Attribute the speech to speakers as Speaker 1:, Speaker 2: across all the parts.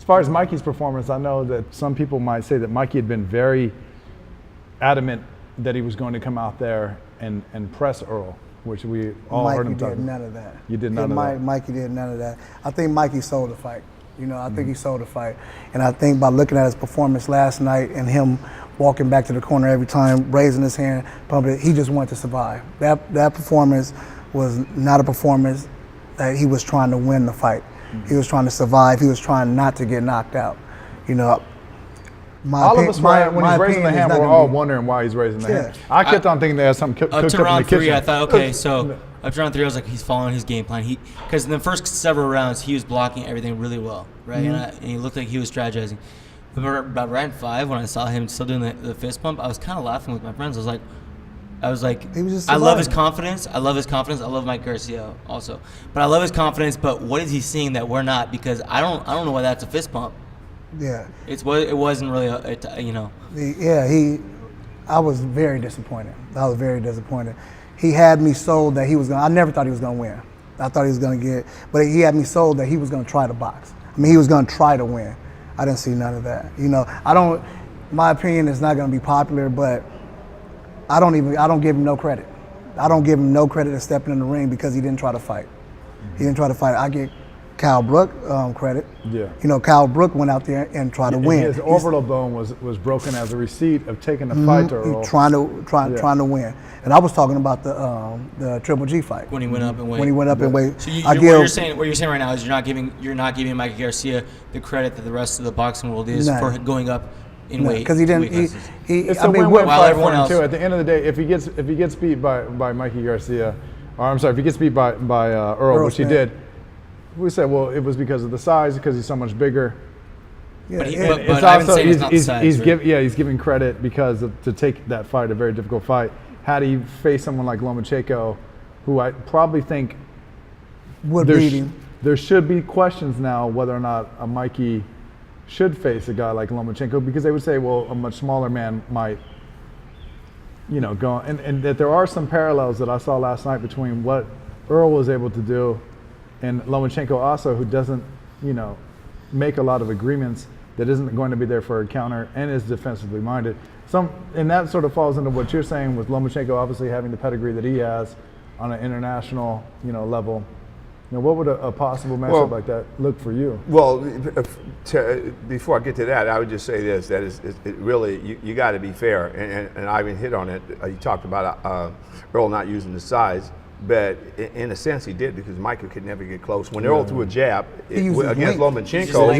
Speaker 1: As far as Mikey's performance, I know that some people might say that Mikey had been very adamant that he was going to come out there and press Earl, which we all heard him talking.
Speaker 2: Mikey did none of that.
Speaker 1: You did none of that?
Speaker 2: Mikey did none of that. I think Mikey sold the fight. You know, I think he sold the fight. And I think by looking at his performance last night and him walking back to the corner every time, raising his hand, pumping it, he just wanted to survive. That performance was not a performance that he was trying to win the fight. He was trying to survive. He was trying not to get knocked out. You know,
Speaker 1: all of us, when he's raising the hand, we're all wondering why he's raising the hand. I kept on thinking they had something cooked up in the
Speaker 3: round
Speaker 1: kitchen.
Speaker 3: 3, I thought, okay, so up to round 3, I was like, he's following his game plan. Because in the first several rounds, he was blocking everything really well, right? And he looked like he was strategizing. But about round 5, when I saw him still doing the fist pump, I was kind of laughing with my friends. I was like,
Speaker 2: he was just
Speaker 3: I love his confidence. I love his confidence. I love Mikey Garcia also, but I love his confidence. But what is he seeing that we're not? Because I don't know why that's a fist pump.
Speaker 2: Yeah,
Speaker 3: it wasn't really you know.
Speaker 2: Yeah, I was very disappointed. I was very disappointed. He had me sold that he was gonna. I never thought he was gonna win. I thought he was gonna get, but he had me sold that he was gonna try to box. I mean, he was gonna try to win. I didn't see none of that. You know, my opinion is not gonna be popular, but I don't give him no credit. I don't give him no credit for stepping in the ring because he didn't try to fight. He didn't try to fight. I give Kyle Brook credit.
Speaker 1: Yeah.
Speaker 2: You know, Kyle Brook went out there and tried to win.
Speaker 1: His orbital bone was broken as a receipt of taking the fight to Earl.
Speaker 2: Trying to win. And I was talking about the Triple G fight.
Speaker 3: When he went up in weight.
Speaker 2: When he went up in weight.
Speaker 3: So what you're saying right now is you're not giving Mikey Garcia the credit that the rest of the boxing world is for going up in weight.
Speaker 2: Because he didn't.
Speaker 1: It's a win-win fight for him too. At the end of the day, if he gets beat by Mikey Garcia, or I'm sorry, if he gets beat by Earl, which he did, we said, well, it was because of the size, because he's so much bigger.
Speaker 2: Yeah,
Speaker 3: but I haven't said it's not the size.
Speaker 1: He's giving credit because to take that fight, a very difficult fight. Had he faced someone like Lomachenko, who I probably think
Speaker 2: would beat him.
Speaker 1: There should be questions now whether or not a Mikey should face a guy like Lomachenko, because they would say, well, a much smaller man might, go. And that there are some parallels that I saw last night between what Earl was able to do and Lomachenko also, who doesn't, make a lot of agreements, that isn't going to be there for a counter and is defensively minded. And that sort of falls into what you're saying with Lomachenko obviously having the pedigree that he has on an international, level. What would a possible matchup like that look for you?
Speaker 4: Well, before I get to that, I would just say this: that it really you got to be fair, and Ivan hit on it. He talked about Earl not using the size, but in a sense he did, because Michael could never get close. When Earl threw a jab against Lomachenko,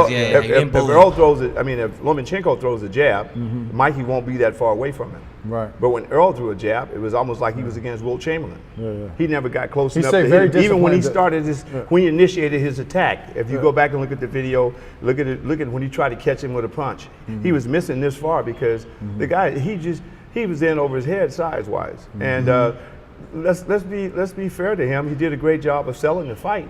Speaker 4: if Earl throws it, if Lomachenko throws a jab, Mikey won't be that far away from him.
Speaker 1: Right.
Speaker 4: But when Earl threw a jab, it was almost like he was against Wilt Chamberlain.
Speaker 1: Yeah.
Speaker 4: He never got close enough
Speaker 1: to
Speaker 4: him. Even when he started when he initiated his attack. If you go back and look at the video, look at when he tried to catch him with a punch. He was missing this far because the guy he was in over his head size-wise. And let's be fair to him. He did a great job of selling the fight.